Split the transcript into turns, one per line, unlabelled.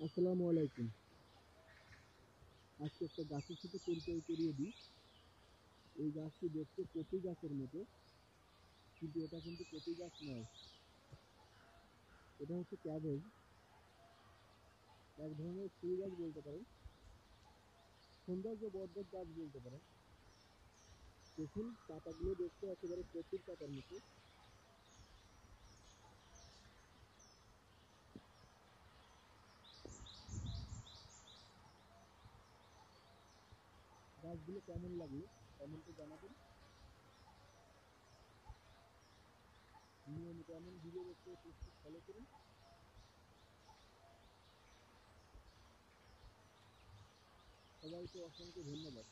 আসসালামু আলাইকুম। আজকে একটা গাছের সাথে পরিচয় করিয়ে দিই। এই গাছটি দেখতে কচি গাছের মতো, কিন্তু এটা কিন্তু কচি গাছ নয়। এটা হচ্ছে ক্যাবেজ, এক ধরনের ফুল গাছ বলতে পারেন, সৌন্দর্য বর্ধক গাছ বলতে পারেন। দেখুন, পাতাগুলো দেখতে একেবারে কচির পাতার মতো। গাছগুলো কেমন লাগলো কমেন্টে জানাবেন। নিয়মিত এমন ভিডিও দেখতে পেজটি ফলো করুন। সবাইকে অসংখ্য ধন্যবাদ।